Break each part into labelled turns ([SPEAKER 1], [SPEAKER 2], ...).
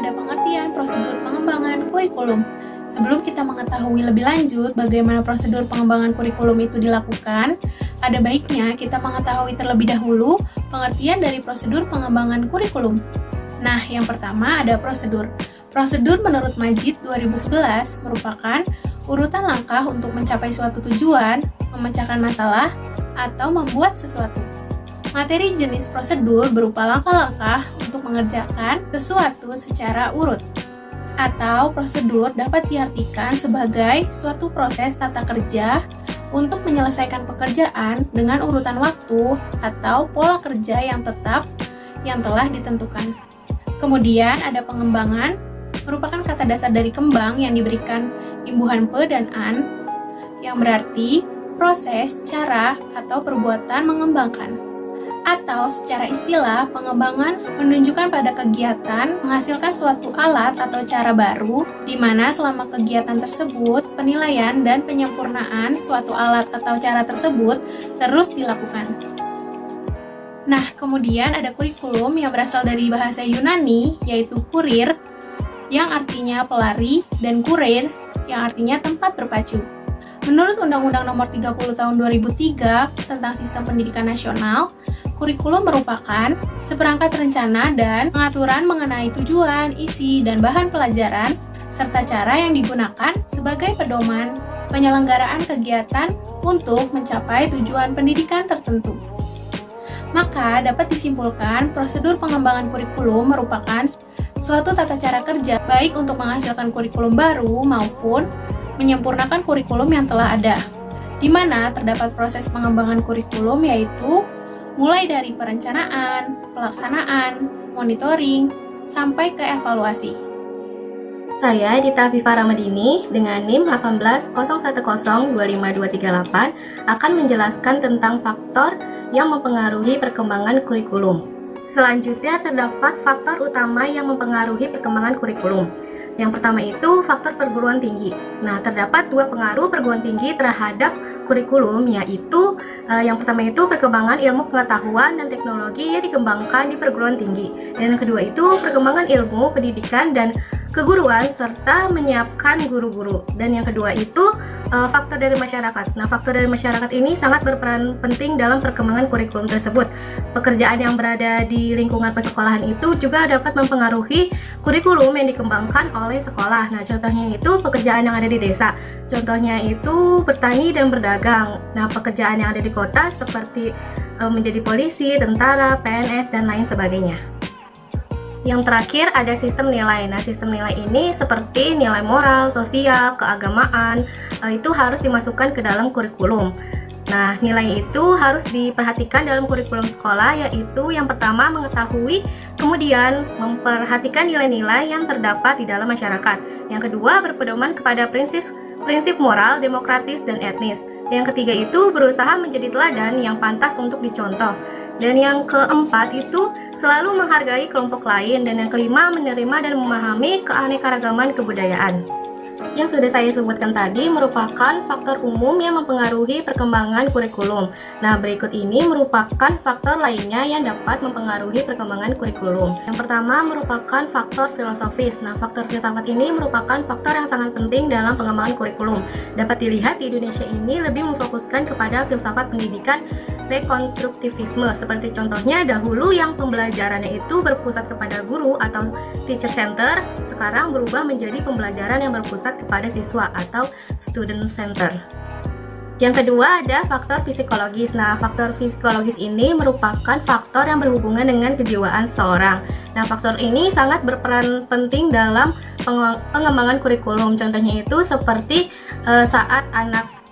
[SPEAKER 1] ada pengertian prosedur pengembangan kurikulum. Sebelum kita mengetahui lebih lanjut bagaimana prosedur pengembangan kurikulum itu dilakukan, ada baiknya kita mengetahui terlebih dahulu pengertian dari prosedur pengembangan kurikulum. Nah, yang pertama ada prosedur. Prosedur menurut Majid 2011 merupakan urutan langkah untuk mencapai suatu tujuan, memecahkan masalah, atau membuat sesuatu. Materi jenis prosedur berupa langkah-langkah untuk mengerjakan sesuatu secara urut. Atau prosedur dapat diartikan sebagai suatu proses tata kerja untuk menyelesaikan pekerjaan dengan urutan waktu atau pola kerja yang tetap yang telah ditentukan. Kemudian ada pengembangan, merupakan kata dasar dari kembang yang diberikan imbuhan pe dan an, yang berarti proses, cara, atau perbuatan mengembangkan. Atau secara istilah, pengembangan menunjukkan pada kegiatan menghasilkan suatu alat atau cara baru, di mana selama kegiatan tersebut, penilaian dan penyempurnaan suatu alat atau cara tersebut terus dilakukan. Nah, kemudian ada kurikulum yang berasal dari bahasa Yunani, yaitu kurir, yang artinya pelari, dan kurir, yang artinya tempat berpacu. Menurut Undang-Undang Nomor 30 Tahun 2003 tentang Sistem Pendidikan Nasional, kurikulum merupakan seperangkat rencana dan pengaturan mengenai tujuan, isi, dan bahan pelajaran, serta cara yang digunakan sebagai pedoman penyelenggaraan kegiatan untuk mencapai tujuan pendidikan tertentu. Maka dapat disimpulkan prosedur pengembangan kurikulum merupakan suatu tata cara kerja baik untuk menghasilkan kurikulum baru maupun menyempurnakan kurikulum yang telah ada, di mana terdapat proses pengembangan kurikulum yaitu mulai dari perencanaan, pelaksanaan, monitoring, sampai ke evaluasi.
[SPEAKER 2] Saya Dita Viva Ramadini dengan NIM 18010252238 akan menjelaskan tentang faktor yang mempengaruhi perkembangan kurikulum. Selanjutnya terdapat faktor utama yang mempengaruhi perkembangan kurikulum. Yang pertama itu faktor perguruan tinggi. Nah, terdapat dua pengaruh perguruan tinggi terhadap kurikulum, yaitu yang pertama itu perkembangan ilmu pengetahuan dan teknologi yang dikembangkan di perguruan tinggi. Dan yang kedua itu perkembangan ilmu pendidikan dan keguruan serta menyiapkan guru-guru. Dan yang kedua itu faktor dari masyarakat. Nah, faktor dari masyarakat ini sangat berperan penting dalam perkembangan kurikulum tersebut. Pekerjaan yang berada di lingkungan persekolahan itu juga dapat mempengaruhi kurikulum yang dikembangkan oleh sekolah. Nah, contohnya itu pekerjaan yang ada di desa. Contohnya itu bertani dan berdagang. Nah, pekerjaan yang ada di kota seperti menjadi polisi, tentara, PNS, dan lain sebagainya. Yang terakhir ada sistem nilai. Nah, sistem nilai ini seperti nilai moral, sosial, keagamaan, itu harus dimasukkan ke dalam kurikulum. Nah, nilai itu harus diperhatikan dalam kurikulum sekolah, yaitu yang pertama mengetahui, kemudian memperhatikan nilai-nilai yang terdapat di dalam masyarakat. Yang kedua berpedoman kepada prinsip moral, demokratis, dan etnis. Yang ketiga itu berusaha menjadi teladan yang pantas untuk dicontoh. Dan yang keempat itu selalu menghargai kelompok lain. Dan yang kelima menerima dan memahami keanekaragaman kebudayaan. Yang sudah saya sebutkan tadi merupakan faktor umum yang mempengaruhi perkembangan kurikulum. Nah, berikut ini merupakan faktor lainnya yang dapat mempengaruhi perkembangan kurikulum. Yang pertama merupakan faktor filosofis. Nah, faktor filsafat ini merupakan faktor yang sangat penting dalam pengembangan kurikulum. Dapat dilihat di Indonesia ini lebih memfokuskan kepada filsafat pendidikan rekonstruktivisme. Seperti contohnya dahulu yang pembelajarannya itu berpusat kepada guru atau teacher center, sekarang berubah menjadi pembelajaran yang berpusat kepada siswa atau student center. Yang kedua ada faktor psikologis. Nah, faktor psikologis ini merupakan faktor yang berhubungan dengan kejiwaan seseorang. Nah, faktor ini sangat berperan penting dalam pengembangan kurikulum. Contohnya itu seperti saat anak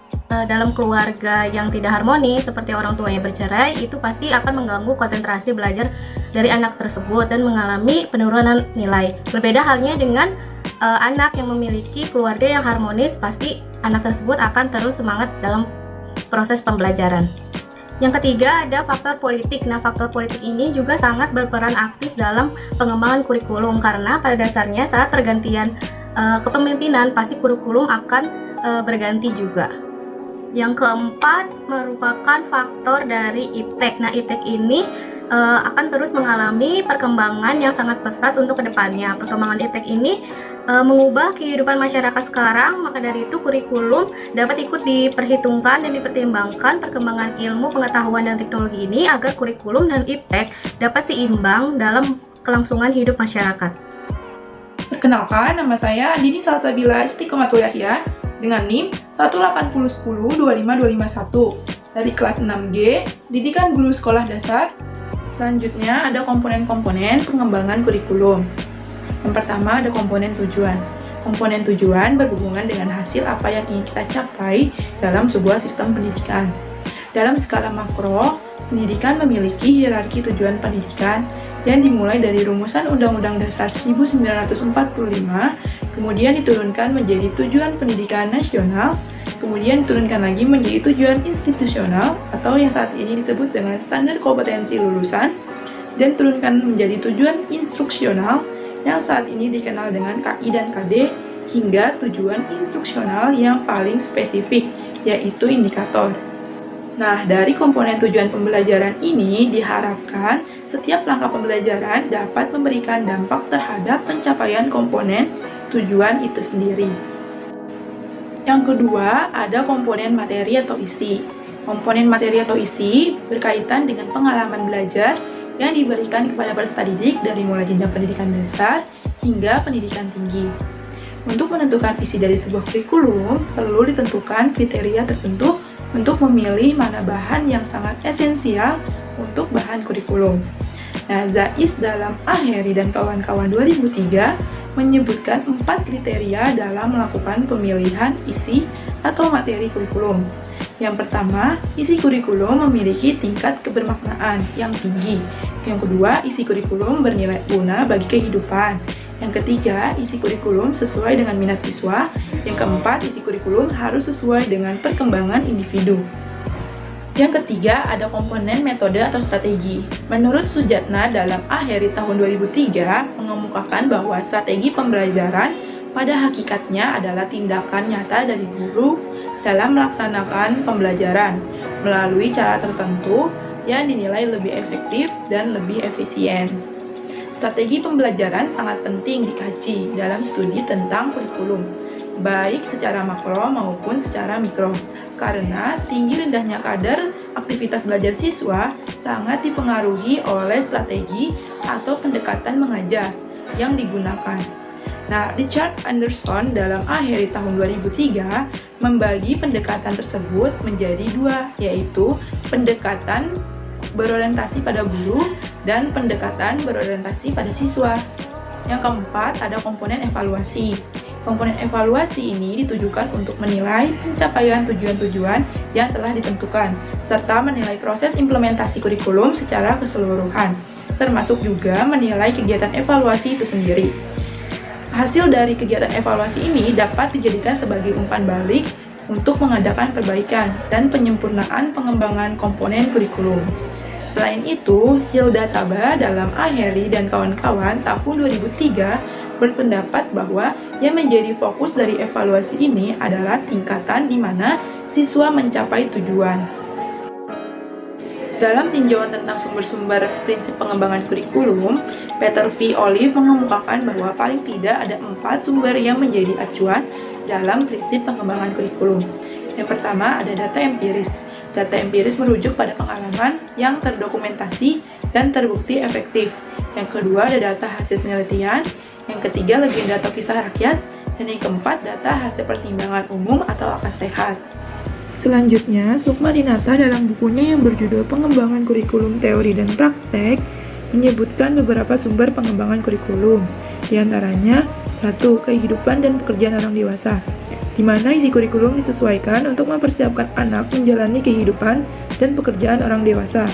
[SPEAKER 2] dalam keluarga yang tidak harmonis, seperti orang tuanya bercerai, itu pasti akan mengganggu konsentrasi belajar dari anak tersebut dan mengalami penurunan nilai. Berbeda halnya dengan anak yang memiliki keluarga yang harmonis, pasti anak tersebut akan terus semangat dalam proses pembelajaran. Yang ketiga ada faktor politik. Nah, faktor politik ini juga sangat berperan aktif dalam pengembangan kurikulum, karena pada dasarnya saat pergantian kepemimpinan pasti kurikulum akan berganti juga. Yang keempat merupakan faktor dari iptek. Nah, iptek ini akan terus mengalami perkembangan yang sangat pesat untuk kedepannya. Perkembangan iptek ini mengubah kehidupan masyarakat sekarang, maka dari itu kurikulum dapat ikut diperhitungkan dan dipertimbangkan perkembangan ilmu, pengetahuan, dan teknologi ini agar kurikulum dan iptek dapat seimbang dalam kelangsungan hidup masyarakat.
[SPEAKER 3] Perkenalkan, nama saya Dini Salsabila Istiqomatul Yahya dengan NIM 18010-25251 dari kelas 6G, Didikan Guru Sekolah Dasar. Selanjutnya ada komponen-komponen pengembangan kurikulum. Yang pertama ada komponen tujuan. Komponen tujuan berhubungan dengan hasil apa yang ingin kita capai dalam sebuah sistem pendidikan. Dalam skala makro, pendidikan memiliki hierarki tujuan pendidikan yang dimulai dari rumusan Undang-Undang Dasar 1945, kemudian diturunkan menjadi tujuan pendidikan nasional, kemudian diturunkan lagi menjadi tujuan institusional atau yang saat ini disebut dengan standar kompetensi lulusan, dan turunkan menjadi tujuan instruksional yang saat ini dikenal dengan KI dan KD, hingga tujuan instruksional yang paling spesifik, yaitu indikator. Nah, dari komponen tujuan pembelajaran ini diharapkan setiap langkah pembelajaran dapat memberikan dampak terhadap pencapaian komponen tujuan itu sendiri. Yang kedua, ada komponen materi atau isi. Komponen materi atau isi berkaitan dengan pengalaman belajar yang diberikan kepada peserta didik dari mulai jenjang pendidikan dasar hingga pendidikan tinggi. Untuk menentukan isi dari sebuah kurikulum, perlu ditentukan kriteria tertentu untuk memilih mana bahan yang sangat esensial untuk bahan kurikulum. Nah, Zais dalam Aheri dan kawan-kawan 2003 menyebutkan 4 kriteria dalam melakukan pemilihan isi atau materi kurikulum. Yang pertama, isi kurikulum memiliki tingkat kebermaknaan yang tinggi. Yang kedua, isi kurikulum bernilai guna bagi kehidupan. Yang ketiga, isi kurikulum sesuai dengan minat siswa. Yang keempat, isi kurikulum harus sesuai dengan perkembangan individu. Yang ketiga, ada komponen metode atau strategi. Menurut Sujatna dalam Aheri tahun 2003 mengemukakan bahwa strategi pembelajaran pada hakikatnya adalah tindakan nyata dari guru dalam melaksanakan pembelajaran melalui cara tertentu yang dinilai lebih efektif dan lebih efisien. Strategi pembelajaran sangat penting dikaji dalam studi tentang kurikulum, baik secara makro maupun secara mikro, karena tinggi rendahnya kadar aktivitas belajar siswa sangat dipengaruhi oleh strategi atau pendekatan mengajar yang digunakan. Nah, Richard Anderson dalam Aheri tahun 2003 membagi pendekatan tersebut menjadi 2, yaitu pendekatan berorientasi pada guru dan pendekatan berorientasi pada siswa. Yang keempat, ada komponen evaluasi. Komponen evaluasi ini ditujukan untuk menilai pencapaian tujuan-tujuan yang telah ditentukan, serta menilai proses implementasi kurikulum secara keseluruhan, termasuk juga menilai kegiatan evaluasi itu sendiri. Hasil dari kegiatan evaluasi ini dapat dijadikan sebagai umpan balik untuk mengadakan perbaikan dan penyempurnaan pengembangan komponen kurikulum. Selain itu, Hilda Taba dalam Aheri dan kawan-kawan tahun 2003 berpendapat bahwa yang menjadi fokus dari evaluasi ini adalah tingkatan di mana siswa mencapai tujuan. Dalam tinjauan tentang sumber-sumber prinsip pengembangan kurikulum, Peter V. Olive mengemukakan bahwa paling tidak ada 4 sumber yang menjadi acuan dalam prinsip pengembangan kurikulum. Yang pertama ada data empiris. Data empiris merujuk pada pengalaman yang terdokumentasi dan terbukti efektif. Yang kedua ada data hasil penelitian. Yang ketiga legenda atau kisah rakyat. Dan yang keempat data hasil pertimbangan umum atau akal sehat. Selanjutnya, Sukma Dinata dalam bukunya yang berjudul Pengembangan Kurikulum Teori dan Praktek menyebutkan beberapa sumber pengembangan kurikulum. Di antaranya, 1. Kehidupan dan pekerjaan orang dewasa, di mana isi kurikulum disesuaikan untuk mempersiapkan anak menjalani kehidupan dan pekerjaan orang dewasa.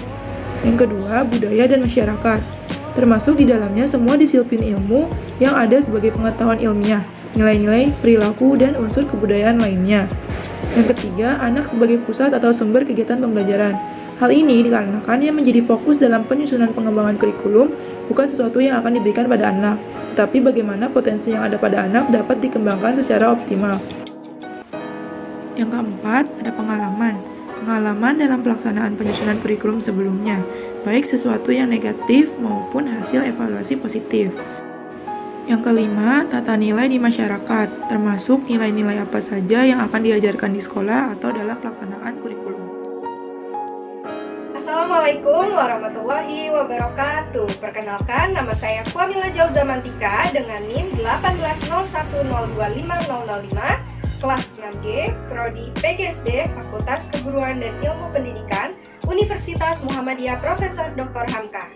[SPEAKER 3] Yang kedua, budaya dan masyarakat, termasuk di dalamnya semua disiplin ilmu yang ada sebagai pengetahuan ilmiah, nilai-nilai, perilaku, dan unsur kebudayaan lainnya. Yang ketiga, anak sebagai pusat atau sumber kegiatan pembelajaran. Hal ini dikarenakan yang menjadi fokus dalam penyusunan pengembangan kurikulum bukan sesuatu yang akan diberikan pada anak, tetapi bagaimana potensi yang ada pada anak dapat dikembangkan secara optimal. Yang keempat, ada pengalaman. Pengalaman dalam pelaksanaan penyusunan kurikulum sebelumnya, baik sesuatu yang negatif maupun hasil evaluasi positif. Yang kelima, tata nilai di masyarakat, termasuk nilai-nilai apa saja yang akan diajarkan di sekolah atau dalam pelaksanaan kurikulum.
[SPEAKER 4] Assalamualaikum warahmatullahi wabarakatuh. Perkenalkan, nama saya Kwamila Jauzamantika dengan NIM 18010250005, kelas 6G, Prodi PGSD, Fakultas Keguruan dan Ilmu Pendidikan, Universitas Muhammadiyah Profesor Dr. Hamka.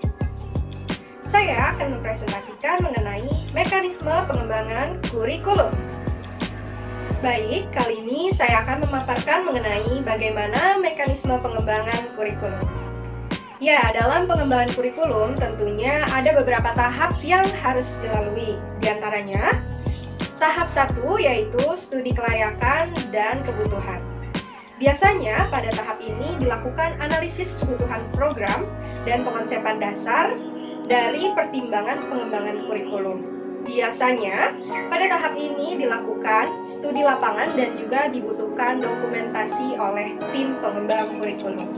[SPEAKER 4] Saya akan mempresentasikan mengenai mekanisme pengembangan kurikulum. Baik, kali ini saya akan memaparkan mengenai bagaimana mekanisme pengembangan kurikulum. Ya, dalam pengembangan kurikulum tentunya ada beberapa tahap yang harus dilalui. Di antaranya, tahap 1 yaitu studi kelayakan dan kebutuhan. Biasanya pada tahap ini dilakukan analisis kebutuhan program dan pengonsepan dasar dari pertimbangan pengembangan kurikulum. Biasanya, pada tahap ini dilakukan studi lapangan dan juga dibutuhkan dokumentasi oleh tim pengembang kurikulum.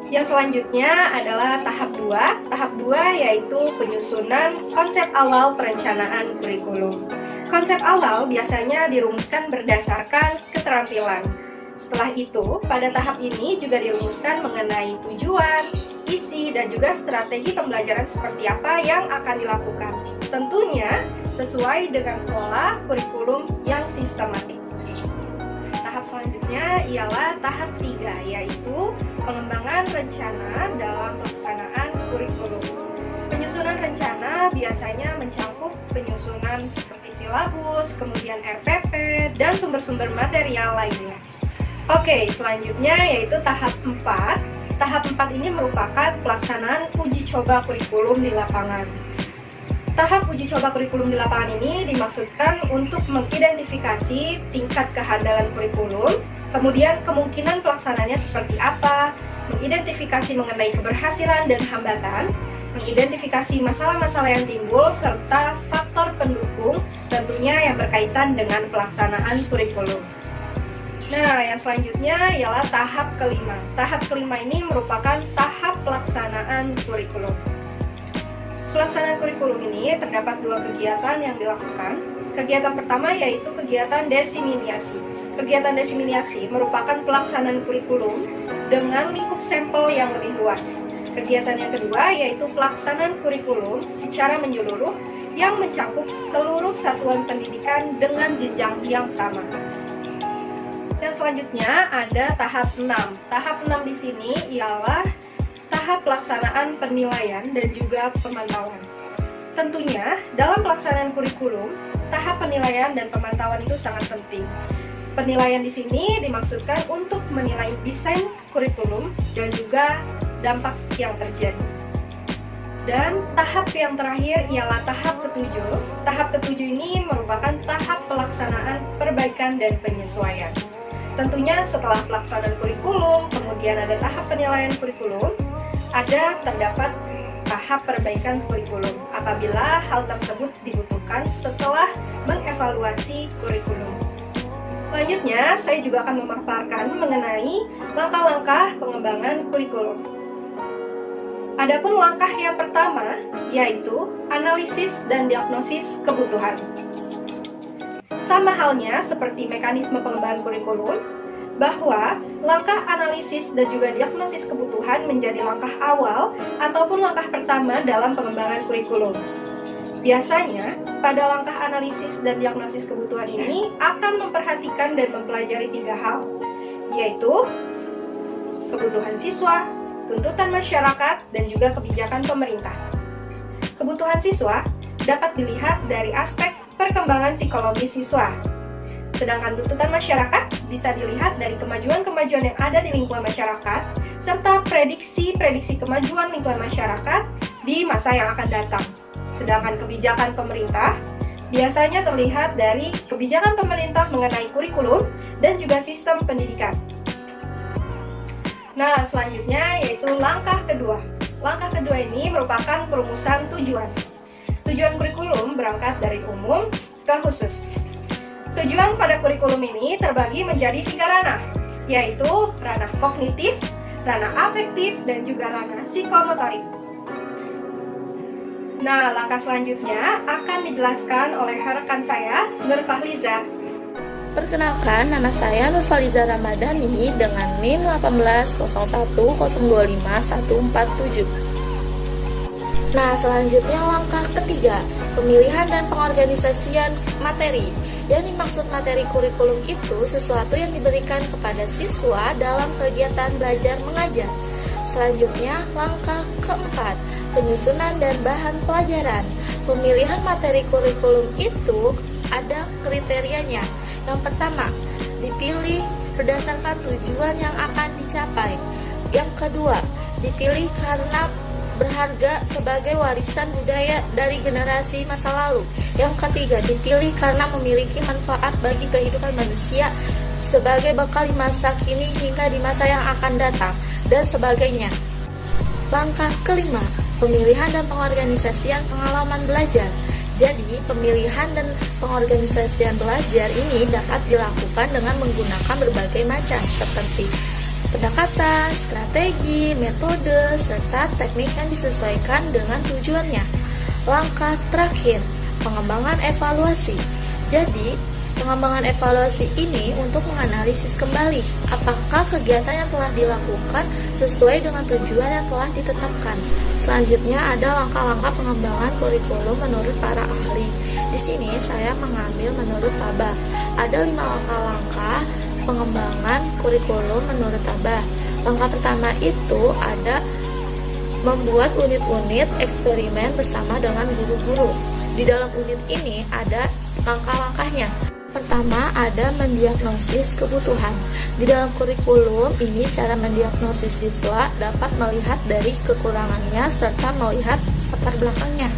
[SPEAKER 4] Yang selanjutnya adalah tahap 2. Tahap 2 yaitu penyusunan konsep awal perencanaan kurikulum. Konsep awal biasanya dirumuskan berdasarkan keterampilan. Setelah itu, pada tahap ini juga dirumuskan mengenai tujuan, isi, dan juga strategi pembelajaran seperti apa yang akan dilakukan. Tentunya sesuai dengan pola kurikulum yang sistematik. Tahap selanjutnya ialah tahap 3, yaitu pengembangan rencana dalam pelaksanaan kurikulum. Penyusunan rencana biasanya mencakup penyusunan seperti silabus, kemudian RPP, dan sumber-sumber material lainnya. Oke, selanjutnya yaitu tahap 4. Tahap 4 ini merupakan pelaksanaan uji coba kurikulum di lapangan. Tahap uji coba kurikulum di lapangan ini dimaksudkan untuk mengidentifikasi tingkat kehandalan kurikulum, kemudian kemungkinan pelaksananya seperti apa, mengidentifikasi mengenai keberhasilan dan hambatan, mengidentifikasi masalah-masalah yang timbul, serta faktor pendukung tentunya yang berkaitan dengan pelaksanaan kurikulum. Nah, yang selanjutnya ialah tahap kelima. Tahap kelima ini merupakan tahap pelaksanaan kurikulum. Pelaksanaan kurikulum ini terdapat 2 kegiatan yang dilakukan. Kegiatan pertama yaitu kegiatan diseminasi. Kegiatan diseminasi merupakan pelaksanaan kurikulum dengan lingkup sampel yang lebih luas. Kegiatan yang kedua yaitu pelaksanaan kurikulum secara menyeluruh yang mencakup seluruh satuan pendidikan dengan jenjang yang sama. Yang selanjutnya ada tahap 6. Tahap 6 di sini ialah tahap pelaksanaan penilaian dan juga pemantauan. Tentunya, dalam pelaksanaan kurikulum, tahap penilaian dan pemantauan itu sangat penting. Penilaian di sini dimaksudkan untuk menilai desain kurikulum dan juga dampak yang terjadi. Dan tahap yang terakhir ialah tahap ke-7. Tahap ke-7 ini merupakan tahap pelaksanaan perbaikan dan penyesuaian. Tentunya setelah pelaksanaan kurikulum, kemudian ada tahap penilaian kurikulum, terdapat tahap perbaikan kurikulum apabila hal tersebut dibutuhkan setelah mengevaluasi kurikulum. Selanjutnya, saya juga akan memaparkan mengenai langkah-langkah pengembangan kurikulum. Adapun langkah yang pertama yaitu analisis dan diagnosis kebutuhan. Sama halnya seperti mekanisme pengembangan kurikulum, bahwa langkah analisis dan juga diagnosis kebutuhan menjadi langkah awal ataupun langkah pertama dalam pengembangan kurikulum. Biasanya, pada langkah analisis dan diagnosis kebutuhan ini akan memperhatikan dan mempelajari 3 hal, yaitu kebutuhan siswa, tuntutan masyarakat, dan juga kebijakan pemerintah. Kebutuhan siswa dapat dilihat dari aspek perkembangan psikologi siswa. Sedangkan tuntutan masyarakat bisa dilihat dari kemajuan-kemajuan yang ada di lingkungan masyarakat, serta prediksi-prediksi kemajuan lingkungan masyarakat di masa yang akan datang. Sedangkan kebijakan pemerintah biasanya terlihat dari kebijakan pemerintah mengenai kurikulum dan juga sistem pendidikan. Nah, selanjutnya yaitu langkah kedua. Langkah kedua ini merupakan perumusan tujuan. Tujuan kurikulum berangkat dari umum ke khusus. Tujuan pada kurikulum ini terbagi menjadi 3 ranah, yaitu ranah kognitif, ranah afektif, dan juga ranah psikomotorik. Nah, langkah selanjutnya akan dijelaskan oleh rekan saya, Nur Fahliza.
[SPEAKER 5] Perkenalkan, nama saya Nurfaliza Ramadhani dengan NIM 18010254147. Nah, selanjutnya langkah ketiga, pemilihan dan pengorganisasian materi. Yang dimaksud materi kurikulum itu sesuatu yang diberikan kepada siswa dalam kegiatan belajar mengajar. Selanjutnya, langkah keempat, penyusunan dan bahan pelajaran. Pemilihan materi kurikulum itu ada kriterianya. Yang pertama, dipilih berdasarkan tujuan yang akan dicapai. Yang kedua, dipilih karena berharga sebagai warisan budaya dari generasi masa lalu. Yang ketiga, dipilih karena memiliki manfaat bagi kehidupan manusia sebagai bekal di masa kini hingga di masa yang akan datang, dan sebagainya. Langkah kelima, pemilihan dan pengorganisasian pengalaman belajar. Jadi, pemilihan dan pengorganisasian belajar ini dapat dilakukan dengan menggunakan berbagai macam seperti pendekatan, strategi, metode, serta teknik yang disesuaikan dengan tujuannya. Langkah terakhir, pengembangan evaluasi. Jadi, pengembangan evaluasi ini untuk menganalisis kembali apakah kegiatan yang telah dilakukan sesuai dengan tujuan yang telah ditetapkan. Selanjutnya ada langkah-langkah pengembangan kurikulum menurut para ahli. Di sini saya mengambil menurut Tabah. Ada 5 langkah-langkah pengembangan kurikulum menurut Tabah. Langkah pertama itu ada membuat unit-unit eksperimen bersama dengan guru-guru. Di dalam unit ini ada langkah-langkahnya. Pertama, ada mendiagnosis kebutuhan. Di dalam kurikulum ini, cara mendiagnosis siswa dapat melihat dari kekurangannya serta melihat latar belakangnya.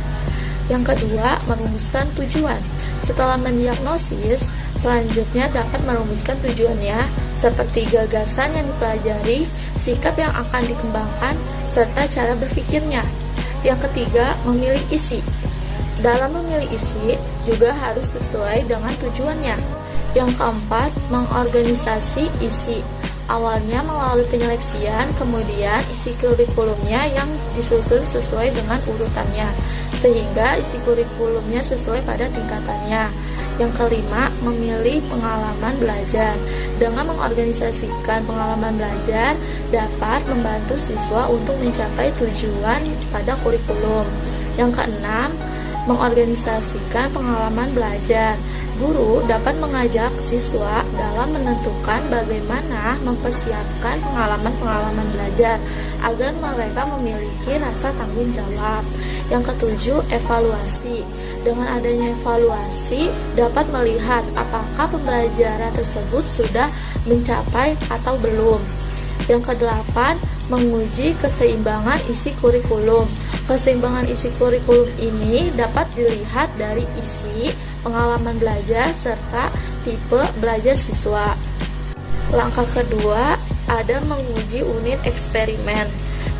[SPEAKER 5] Yang kedua, merumuskan tujuan. Setelah mendiagnosis, selanjutnya dapat merumuskan tujuannya seperti gagasan yang dipelajari, sikap yang akan dikembangkan, serta cara berpikirnya. Yang ketiga, memilih isi. Dalam memilih isi juga harus sesuai dengan tujuannya. Yang keempat, mengorganisasi isi. Awalnya melalui penyeleksian, kemudian isi kurikulumnya yang disusun sesuai dengan urutannya, sehingga isi kurikulumnya sesuai pada tingkatannya. Yang kelima, memilih pengalaman belajar. Dengan mengorganisasikan pengalaman belajar dapat membantu siswa untuk mencapai tujuan pada kurikulum. Yang keenam, mengorganisasikan pengalaman belajar. Guru dapat mengajak siswa dalam menentukan bagaimana mempersiapkan pengalaman-pengalaman belajar agar mereka memiliki rasa tanggung jawab. Yang ketujuh, evaluasi. Dengan adanya evaluasi dapat melihat apakah pembelajaran tersebut sudah mencapai atau belum. Yang kedelapan, menguji keseimbangan isi kurikulum. Keseimbangan isi kurikulum ini dapat dilihat dari isi, pengalaman belajar, serta tipe belajar siswa. Langkah kedua, ada menguji unit eksperimen.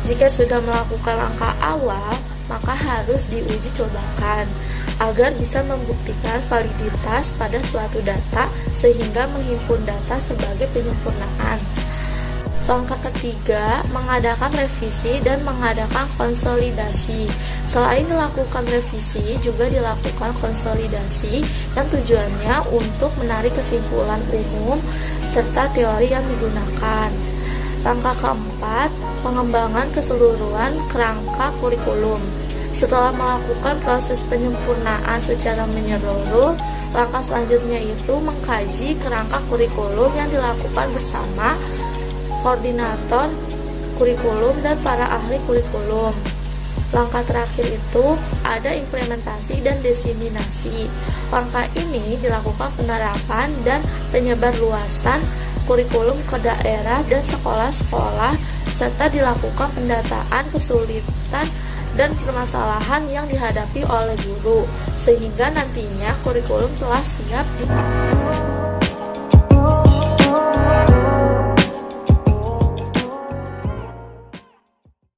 [SPEAKER 5] Jika sudah melakukan langkah awal, maka harus diuji cobakan agar bisa membuktikan validitas pada suatu data sehingga menghimpun data sebagai penyempurnaan. Langkah ketiga, mengadakan revisi dan mengadakan konsolidasi. Selain dilakukan revisi, juga dilakukan konsolidasi yang tujuannya untuk menarik kesimpulan umum serta teori yang digunakan. Langkah keempat, pengembangan keseluruhan kerangka kurikulum. Setelah melakukan proses penyempurnaan secara menyeluruh, langkah selanjutnya itu mengkaji kerangka kurikulum yang dilakukan bersama koordinator kurikulum dan para ahli kurikulum. Langkah terakhir itu ada implementasi dan diseminasi. Langkah ini dilakukan penerapan dan penyebarluasan kurikulum ke daerah dan sekolah-sekolah, serta dilakukan pendataan kesulitan dan permasalahan yang dihadapi oleh guru, sehingga nantinya kurikulum telah siap